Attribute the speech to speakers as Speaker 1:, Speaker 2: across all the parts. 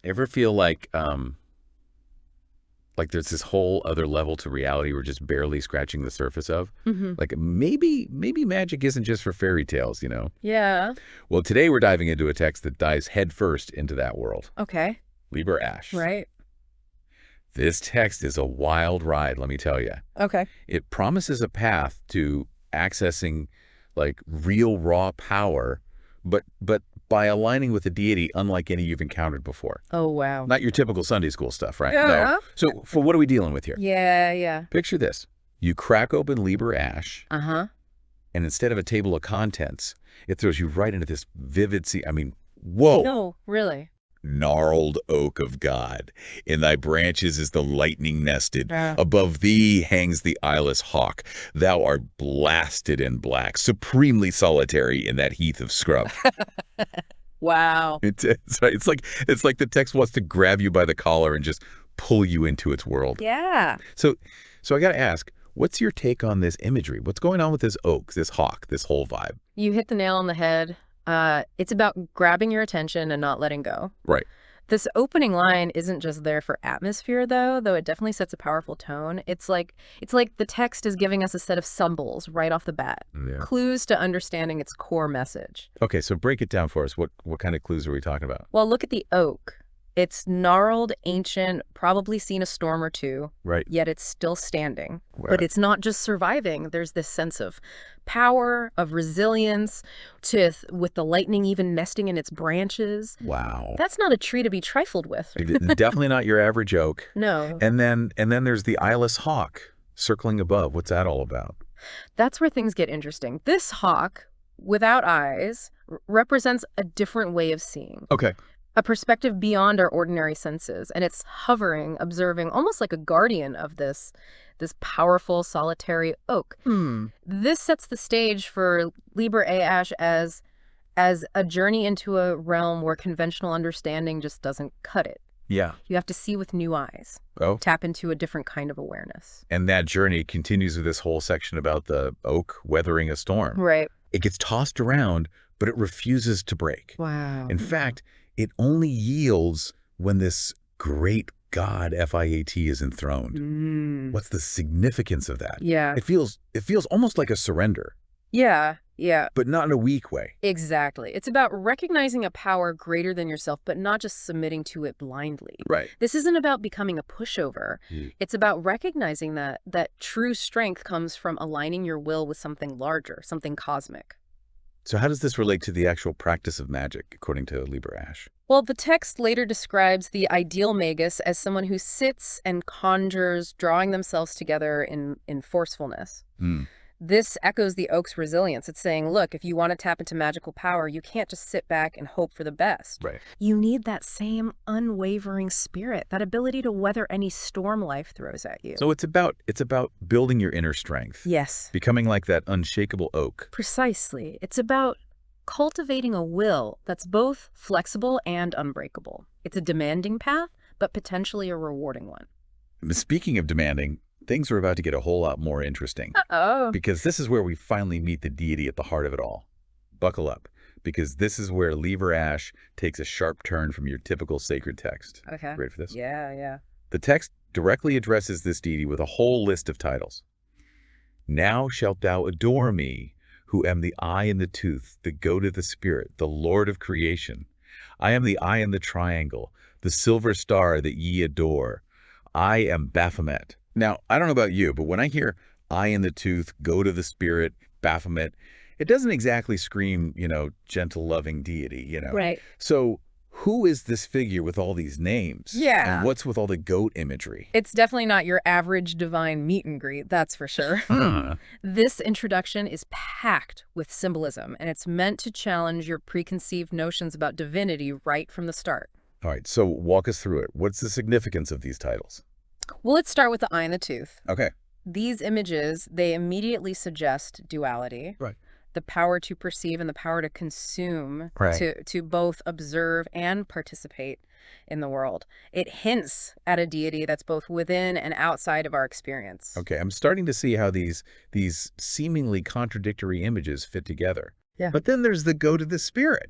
Speaker 1: Ever feel like there's this whole other level to reality we're just barely scratching the surface of? Like maybe magic isn't just for fairy tales, you know?
Speaker 2: Yeah.
Speaker 1: Well, today we're diving into a text that dives headfirst into that world.
Speaker 2: Okay.
Speaker 1: Liber A'ash.
Speaker 2: Right.
Speaker 1: This text is a wild ride, let me tell you.
Speaker 2: Okay.
Speaker 1: It promises a path to accessing like real raw power, but by aligning with a deity unlike any you've encountered before.
Speaker 2: Oh, wow.
Speaker 1: Not your typical Sunday school stuff, right?
Speaker 2: Yeah.
Speaker 1: No. So for what are we dealing with here?
Speaker 2: Yeah.
Speaker 1: Picture this. You crack open Liber A'ash,
Speaker 2: Uh-huh.
Speaker 1: and instead of a table of contents, it throws you right into this vivid scene. I mean, whoa.
Speaker 2: No, really.
Speaker 1: Gnarled oak of God. In thy branches is the lightning nested.
Speaker 2: Yeah.
Speaker 1: Above thee hangs the eyeless hawk. Thou art blasted in black, supremely solitary in that heath of scrub.
Speaker 2: Wow.
Speaker 1: It's like the text wants to grab you by the collar and just pull you into its world.
Speaker 2: Yeah.
Speaker 1: So I got to ask, what's your take on this imagery? What's going on with this oak, this hawk, this whole vibe?
Speaker 2: You hit the nail on the head. It's about grabbing your attention and not letting go.
Speaker 1: Right.
Speaker 2: This opening line isn't just there for atmosphere, though it definitely sets a powerful tone. It's like the text is giving us a set of symbols right off the bat,
Speaker 1: Yeah.
Speaker 2: clues to understanding its core message.
Speaker 1: Okay, so break it down for us. What kind of clues are we talking about?
Speaker 2: Well, look at the oak. It's gnarled, ancient, probably seen a storm or two,
Speaker 1: Right.
Speaker 2: yet it's still standing.
Speaker 1: Right.
Speaker 2: But it's not just surviving. There's this sense of power, of resilience, with the lightning even nesting in its branches.
Speaker 1: Wow.
Speaker 2: That's not a tree to be trifled with.
Speaker 1: Definitely not your average oak.
Speaker 2: No.
Speaker 1: And then there's the eyeless hawk circling above. What's that all about?
Speaker 2: That's where things get interesting. This hawk, without eyes, represents a different way of seeing.
Speaker 1: Okay.
Speaker 2: A perspective beyond our ordinary senses, and it's hovering, observing, almost like a guardian of this powerful, solitary oak. This sets the stage for Liber A'ash as a journey into a realm where conventional understanding just doesn't cut it.
Speaker 1: Yeah.
Speaker 2: You have to see with new eyes,
Speaker 1: Oh.
Speaker 2: tap into a different kind of awareness.
Speaker 1: And that journey continues with this whole section about the oak weathering a storm.
Speaker 2: Right.
Speaker 1: It gets tossed around, but it refuses to break.
Speaker 2: Wow.
Speaker 1: In fact, it only yields when this great God, F-I-A-T, is enthroned. What's the significance of that?
Speaker 2: Yeah.
Speaker 1: It feels almost like a surrender,
Speaker 2: Yeah.
Speaker 1: but not in a weak way.
Speaker 2: Exactly. It's about recognizing a power greater than yourself, but not just submitting to it blindly.
Speaker 1: Right.
Speaker 2: This isn't about becoming a pushover. It's about recognizing that true strength comes from aligning your will with something larger, something cosmic.
Speaker 1: So how does this relate to the actual practice of magic, according to Liber A'ash?
Speaker 2: Well, the text later describes the ideal magus as someone who sits and conjures, drawing themselves together in forcefulness. This echoes the oak's resilience. It's saying, look, if you want to tap into magical power, you can't just sit back and hope for the best.
Speaker 1: Right.
Speaker 2: You need that same unwavering spirit, that ability to weather any storm life throws at you.
Speaker 1: So it's about building your inner strength.
Speaker 2: Yes.
Speaker 1: Becoming like that unshakable oak.
Speaker 2: Precisely. It's about cultivating a will that's both flexible and unbreakable. It's a demanding path, but potentially a rewarding one.
Speaker 1: Speaking of demanding, things are about to get a whole lot more interesting.
Speaker 2: Uh-oh.
Speaker 1: Because this is where we finally meet the deity at the heart of it all. Buckle up, because this is where Liber A'ash takes a sharp turn from your typical sacred text.
Speaker 2: Okay.
Speaker 1: Ready for this?
Speaker 2: Yeah.
Speaker 1: The text directly addresses this deity with a whole list of titles. Now shalt thou adore me, who am the eye and the tooth, the goat of the spirit, the Lord of creation. I am the eye and the triangle, the silver star that ye adore. I am Baphomet. Now, I don't know about you, but when I hear eye in the tooth, goat of the spirit, Baphomet, it doesn't exactly scream, gentle, loving deity,
Speaker 2: Right.
Speaker 1: So who is this figure with all these names?
Speaker 2: Yeah.
Speaker 1: And what's with all the goat imagery?
Speaker 2: It's definitely not your average divine meet and greet, that's for sure. This introduction is packed with symbolism, and it's meant to challenge your preconceived notions about divinity right from the start.
Speaker 1: All right, so walk us through it. What's the significance of these titles?
Speaker 2: Well, let's start with the eye and the tooth.
Speaker 1: Okay.
Speaker 2: These images, they immediately suggest duality.
Speaker 1: Right.
Speaker 2: The power to perceive and the power to consume,
Speaker 1: Right.
Speaker 2: to both observe and participate in the world. It hints at a deity that's both within and outside of our experience.
Speaker 1: Okay, I'm starting to see how these seemingly contradictory images fit together.
Speaker 2: Yeah.
Speaker 1: But then there's the goat of the spirit.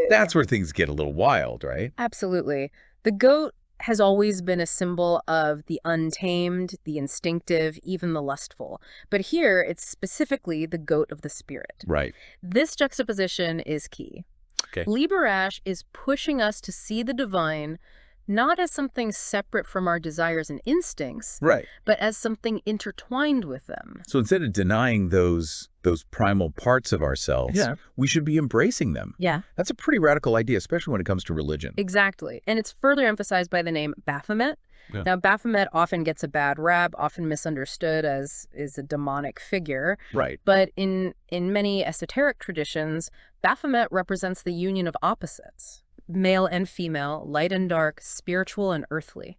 Speaker 1: That's where things get a little wild, right?
Speaker 2: Absolutely. The goat has always been a symbol of the untamed, the instinctive, even the lustful. But here, it's specifically the goat of the spirit.
Speaker 1: Right.
Speaker 2: This juxtaposition is key.
Speaker 1: Okay.
Speaker 2: Liber A'ash is pushing us to see the divine not as something separate from our desires and instincts,
Speaker 1: Right.
Speaker 2: but as something intertwined with them.
Speaker 1: So instead of denying those primal parts of ourselves, we should be embracing them.
Speaker 2: Yeah.
Speaker 1: That's a pretty radical idea, especially when it comes to religion.
Speaker 2: Exactly. And it's further emphasized by the name Baphomet.
Speaker 1: Yeah.
Speaker 2: Now, Baphomet often gets a bad rap, often misunderstood as is a demonic figure.
Speaker 1: Right.
Speaker 2: But in many esoteric traditions, Baphomet represents the union of opposites. Male and female, light and dark, spiritual and earthly.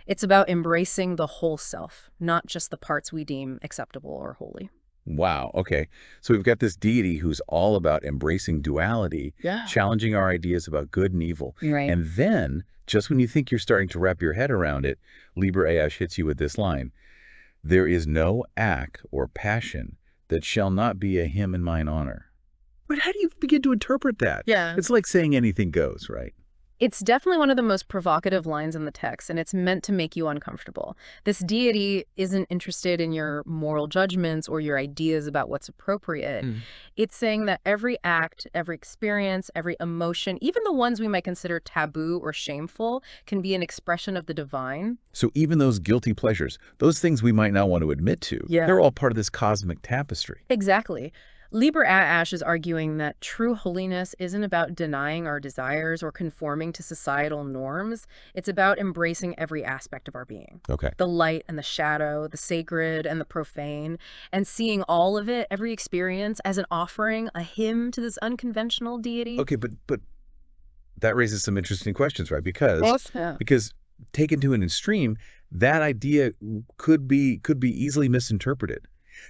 Speaker 2: It's about embracing the whole self, not just the parts we deem acceptable or holy.
Speaker 1: Wow. Okay. So we've got this deity who's all about embracing duality, challenging our ideas about good and evil.
Speaker 2: Right.
Speaker 1: And then, just when you think you're starting to wrap your head around it, Liber A'ash hits you with this line: "There is no act or passion that shall not be a hymn in mine honor." But how do you begin to interpret that?
Speaker 2: Yeah.
Speaker 1: It's like saying anything goes, right?
Speaker 2: It's definitely one of the most provocative lines in the text, and it's meant to make you uncomfortable. This deity isn't interested in your moral judgments or your ideas about what's appropriate. It's saying that every act, every experience, every emotion, even the ones we might consider taboo or shameful, can be an expression of the divine.
Speaker 1: So even those guilty pleasures, those things we might not want to admit to, they're all part of this cosmic tapestry.
Speaker 2: Exactly. Liber A'ash is arguing that true holiness isn't about denying our desires or conforming to societal norms. It's about embracing every aspect of our being.
Speaker 1: Okay.
Speaker 2: The light and the shadow, the sacred and the profane, and seeing all of it, every experience, as an offering, a hymn to this unconventional deity.
Speaker 1: Okay, but that raises some interesting questions, right? Because taken to an extreme, that idea could be easily misinterpreted.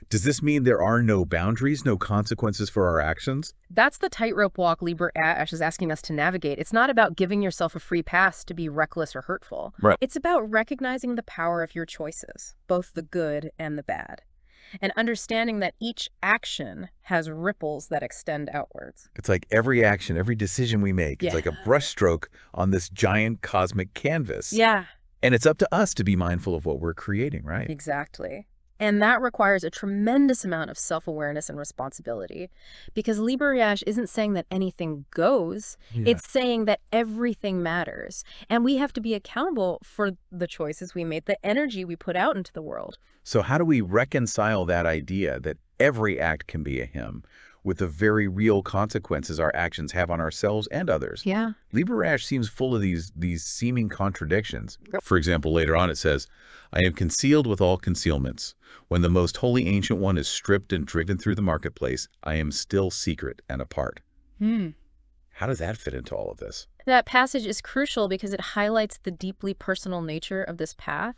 Speaker 1: Does this mean there are no boundaries, no consequences for our actions?
Speaker 2: That's the tightrope walk Liber A'ash is asking us to navigate. It's not about giving yourself a free pass to be reckless or hurtful.
Speaker 1: Right.
Speaker 2: It's about recognizing the power of your choices, both the good and the bad, and understanding that each action has ripples that extend outwards.
Speaker 1: It's like every action, every decision we make, it's like a brushstroke on this giant cosmic canvas.
Speaker 2: Yeah.
Speaker 1: And it's up to us to be mindful of what we're creating, right?
Speaker 2: Exactly. And that requires a tremendous amount of self-awareness and responsibility, because Liber A'ash isn't saying that anything goes. It's saying that everything matters. And we have to be accountable for the choices we made, the energy we put out into the world.
Speaker 1: So how do we reconcile that idea that every act can be a hymn with the very real consequences our actions have on ourselves and others?
Speaker 2: Yeah.
Speaker 1: Liber A'ash seems full of these seeming contradictions. For example, later on it says, "I am concealed with all concealments. When the most holy ancient one is stripped and driven through the marketplace, I am still secret and apart." How does that fit into all of this?
Speaker 2: That passage is crucial because it highlights the deeply personal nature of this path.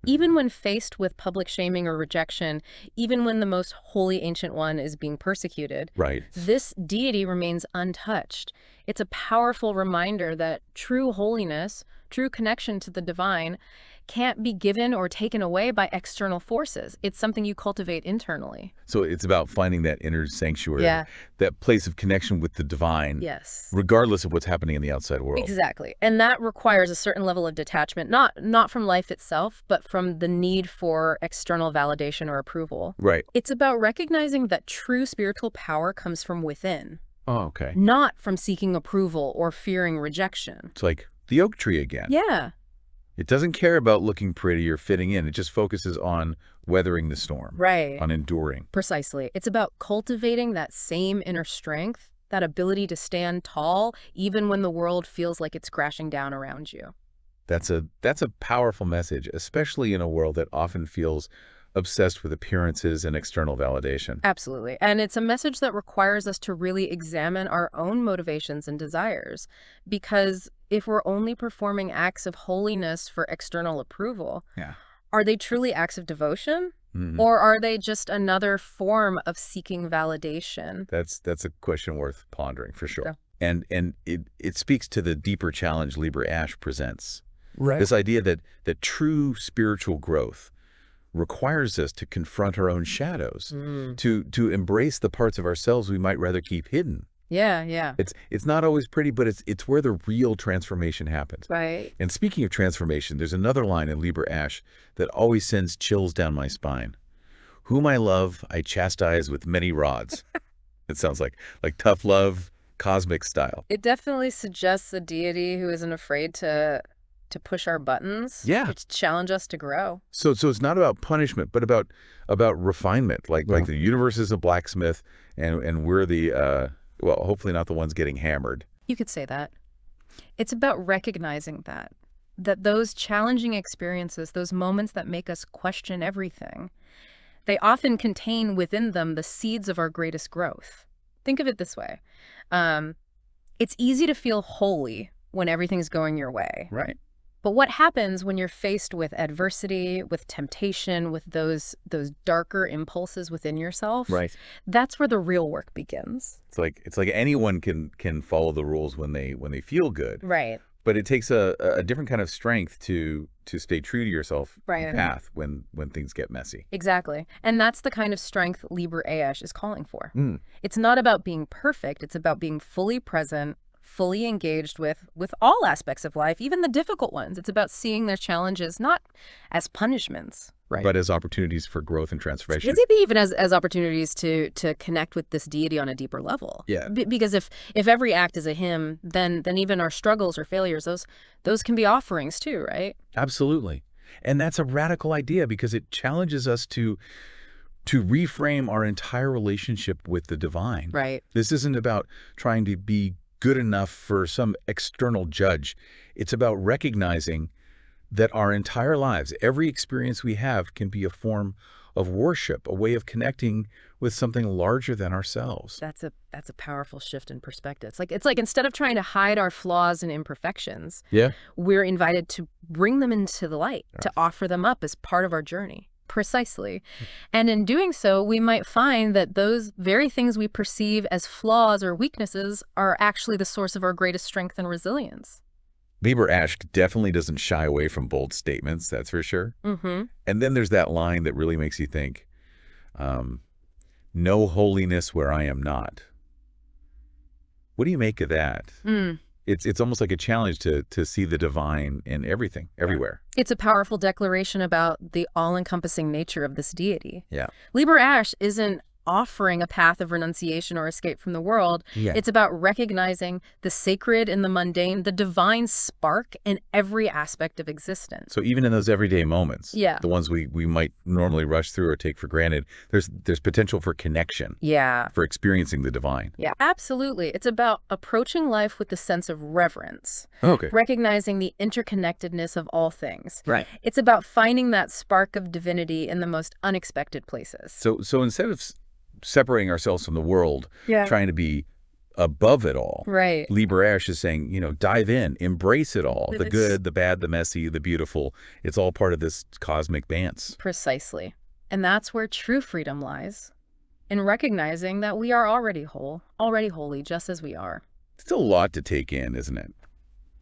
Speaker 2: Even when faced with public shaming or rejection, even when the most holy ancient one is being persecuted, this deity remains untouched. It's a powerful reminder that true holiness, true connection to the divine, can't be given or taken away by external forces. It's something you cultivate internally.
Speaker 1: So it's about finding that inner sanctuary, that place of connection with the divine, regardless of what's happening in the outside world.
Speaker 2: Exactly. And that requires a certain level of detachment, not from life itself, but from the need for external validation or approval.
Speaker 1: Right.
Speaker 2: It's about recognizing that true spiritual power comes from within.
Speaker 1: Oh, okay.
Speaker 2: Not from seeking approval or fearing rejection.
Speaker 1: It's like the oak tree again.
Speaker 2: Yeah.
Speaker 1: It doesn't care about looking pretty or fitting in. It just focuses on weathering the storm.
Speaker 2: Right.
Speaker 1: On enduring.
Speaker 2: Precisely. It's about cultivating that same inner strength, that ability to stand tall, even when the world feels like it's crashing down around you.
Speaker 1: That's a powerful message, especially in a world that often feels obsessed with appearances and external validation.
Speaker 2: Absolutely. And it's a message that requires us to really examine our own motivations and desires. Because if we're only performing acts of holiness for external approval, are they truly acts of devotion? Or are they just another form of seeking validation?
Speaker 1: That's a question worth pondering, for sure. And it speaks to the deeper challenge Liber A'ash presents. This idea that true spiritual growth requires us to confront our own shadows, to embrace the parts of ourselves we might rather keep hidden.
Speaker 2: Yeah, yeah.
Speaker 1: It's not always pretty, but it's where the real transformation happens.
Speaker 2: Right.
Speaker 1: And speaking of transformation, there's another line in Liber A'ash that always sends chills down my spine. Whom I love, I chastise with many rods. It sounds like tough love, cosmic style.
Speaker 2: It definitely suggests a deity who isn't afraid to push our buttons,
Speaker 1: Yeah.
Speaker 2: to challenge us to grow.
Speaker 1: So it's not about punishment, but about refinement. Like the universe is a blacksmith, and we're the well, hopefully not the ones getting hammered.
Speaker 2: You could say that. It's about recognizing that those challenging experiences, those moments that make us question everything, they often contain within them the seeds of our greatest growth. Think of it this way. It's easy to feel holy when everything's going your way.
Speaker 1: Right.
Speaker 2: But what happens when you're faced with adversity, with temptation, with those darker impulses within yourself?
Speaker 1: Right.
Speaker 2: That's where the real work begins.
Speaker 1: It's like anyone can follow the rules when they feel good.
Speaker 2: Right.
Speaker 1: But it takes a different kind of strength to stay true to yourself
Speaker 2: Right.
Speaker 1: path when things get messy.
Speaker 2: Exactly. And that's the kind of strength Liber A'ash is calling for.
Speaker 1: Mm.
Speaker 2: It's not about being perfect. It's about being fully present, fully engaged with all aspects of life, even the difficult ones. It's about seeing their challenges not as punishments. Right.
Speaker 1: But as opportunities for growth and transformation.
Speaker 2: Maybe even as opportunities to connect with this deity on a deeper level.
Speaker 1: Yeah.
Speaker 2: Because if every act is a hymn, then even our struggles or failures, those can be offerings too, right?
Speaker 1: Absolutely. And that's a radical idea because it challenges us to reframe our entire relationship with the divine.
Speaker 2: Right.
Speaker 1: This isn't about trying to be good enough for some external judge. It's about recognizing that our entire lives, every experience we have, can be a form of worship, a way of connecting with something larger than ourselves.
Speaker 2: That's a powerful shift in perspective. It's like instead of trying to hide our flaws and imperfections,
Speaker 1: Yeah.
Speaker 2: we're invited to bring them into the light, to offer them up as part of our journey. Precisely. And in doing so, we might find that those very things we perceive as flaws or weaknesses are actually the source of our greatest strength and resilience.
Speaker 1: Liber A'ash definitely doesn't shy away from bold statements, that's for sure.
Speaker 2: Mm-hmm.
Speaker 1: And then there's that line that really makes you think, no holiness where I am not. What do you make of that? It's almost like a challenge to see the divine in everything, everywhere.
Speaker 2: It's a powerful declaration about the all-encompassing nature of this deity.
Speaker 1: Yeah.
Speaker 2: Liber A'ash isn't offering a path of renunciation or escape from the world.
Speaker 1: Yeah.
Speaker 2: It's about recognizing the sacred in the mundane, the divine spark in every aspect of existence.
Speaker 1: So even in those everyday moments,
Speaker 2: Yeah.
Speaker 1: the ones we might normally rush through or take for granted, there's potential for connection,
Speaker 2: Yeah.
Speaker 1: for experiencing the divine.
Speaker 2: Yeah, absolutely. It's about approaching life with the sense of reverence,
Speaker 1: Okay.
Speaker 2: recognizing the interconnectedness of all things.
Speaker 1: Right.
Speaker 2: It's about finding that spark of divinity in the most unexpected places.
Speaker 1: So instead of separating ourselves from the world,
Speaker 2: Yeah.
Speaker 1: trying to be above it all,
Speaker 2: Right.
Speaker 1: Liber A'ash is saying, dive in, embrace it all, the
Speaker 2: It's-
Speaker 1: good, the bad, the messy, the beautiful. It's all part of this cosmic dance.
Speaker 2: Precisely. And that's where true freedom lies, in recognizing that we are already whole, already holy, just as we are.
Speaker 1: It's a lot to take in, isn't it?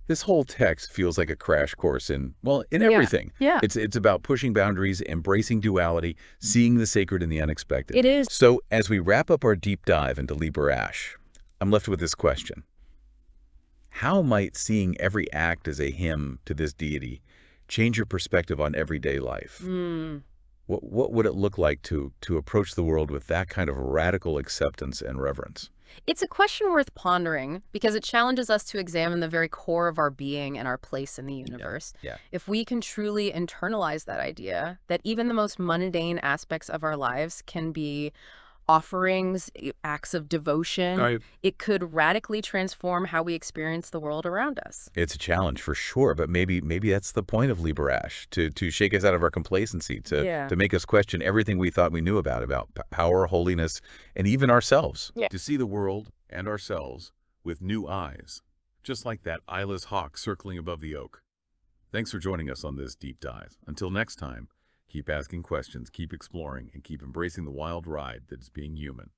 Speaker 1: This whole text feels like a crash course in
Speaker 2: Yeah.
Speaker 1: everything.
Speaker 2: Yeah.
Speaker 1: It's about pushing boundaries, embracing duality, seeing the sacred and the unexpected.
Speaker 2: It is.
Speaker 1: So as we wrap up our deep dive into Liber A'ash, I'm left with this question. How might seeing every act as a hymn to this deity change your perspective on everyday life? What would it look like to approach the world with that kind of radical acceptance and reverence?
Speaker 2: It's a question worth pondering because it challenges us to examine the very core of our being and our place in the universe.
Speaker 1: Yeah.
Speaker 2: If we can truly internalize that idea, that even the most mundane aspects of our lives can be offerings, acts of devotion,
Speaker 1: Right.
Speaker 2: it could radically transform how we experience the world around us.
Speaker 1: It's a challenge for sure, but maybe that's the point of Liber A'ash, to shake us out of our complacency,
Speaker 2: Yeah.
Speaker 1: to make us question everything we thought we knew about power, holiness, and even ourselves.
Speaker 2: Yeah.
Speaker 1: To see the world and ourselves with new eyes, just like that eyeless hawk circling above the oak. Thanks for joining us on this deep dive. Until next time, keep asking questions, keep exploring, and keep embracing the wild ride that is being human.